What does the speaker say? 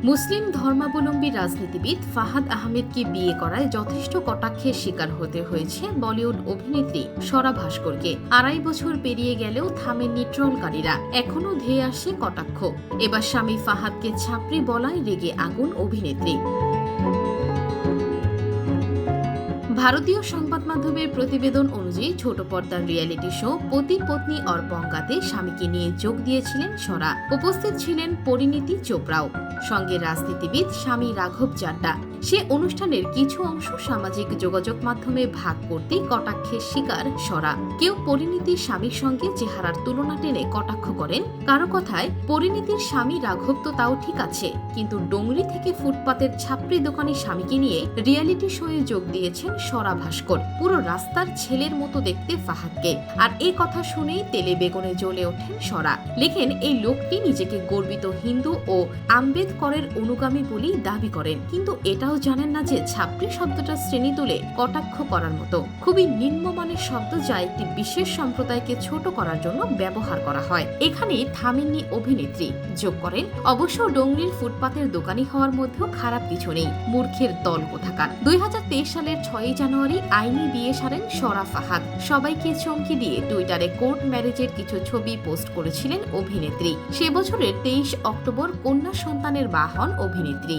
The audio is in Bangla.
মুসলিম ধর্মাবলম্বী রাজনীতিবিদ ফাহাদ আহমেদকে বিয়ে করায় যথেষ্ট কটাক্ষের শিকার হতে হয়েছে বলিউড অভিনেত্রী স্বরা ভাস্করকে। 2.5 বছর পেরিয়ে গেলেও থামেননি ট্রলকারীরা, এখনও ধেয়ে আসে কটাক্ষ। এবার স্বামী ফাহাদকে ছাপড়ি বলায় রেগে আগুন অভিনেত্রী। ভারতীয় সংবাদ মাধ্যমের প্রতিবেদন অনুযায়ী ছোট পর্দার রিয়েলিটি শো পতি পত্নী और বঙ্গাতে স্বামীকে নিয়ে যোগ দিয়েছিলেন স্বরা। উপস্থিত ছিলেন পরিণীতি চোপড়াও, সঙ্গে রাজনীতিবিদ স্বামী রাঘব চাড্ডা। সে অনুষ্ঠানের কিছু অংশ সামাজিক যোগাযোগ মাধ্যমে ভাগ করতে কটাক্ষের শিকার স্বরা। কেউ পরিণীতির স্বামীর সঙ্গে চেহারার তুলনা টেনে কটাক্ষ করেন। কারো কথায় পরিণীতির স্বামী রাঘব তো তাও ঠিক আছে, কিন্তু ডোংরি থেকে ফুটপাতের ছাপড়ি দোকানি স্বামীকে নিয়ে রিয়েলিটি শোয়ে যোগ দিয়েছেন স্বরা ভাস্কর। পুরো রাস্তার ছেলের মতো দেখতে ফাহাদকে। আর এই কথা শুনেই তেলে বেগুনে জ্বলে ওঠেন স্বরা। লেখেন, এই লোকটি নিজেকে গর্বিত হিন্দু ও আম্বেদকরের অনুগামী বলেই দাবি করেন, কিন্তু এটাও জানেন না যে ছাপড়ি শব্দটা শ্রেণী তুলে কটাক্ষ করার মতো খুবই নিম্নমানের শব্দ, যা একটি বিশেষ সম্প্রদায়কে ছোট করার জন্য ব্যবহার করা হয়। এখানে থামেননি অভিনেত্রী, যোগ করেন, অবশ্য ডোংরির ফুটপাতের দোকানি হওয়ার মধ্যেও খারাপ কিছু নেই, মূর্খের দল কোথাকার। 2023 সালের 6 জানুয়ারি আইনি বিয়ে সারেন স্বরা ফাহাদ। সবাইকে চমকে দিয়ে টুইটারে কোর্ট ম্যারেজের কিছু ছবি পোস্ট করেছিলেন অভিনেত্রী। সে বছরের 23 অক্টোবর কন্যা সন্তানের মা হন অভিনেত্রী।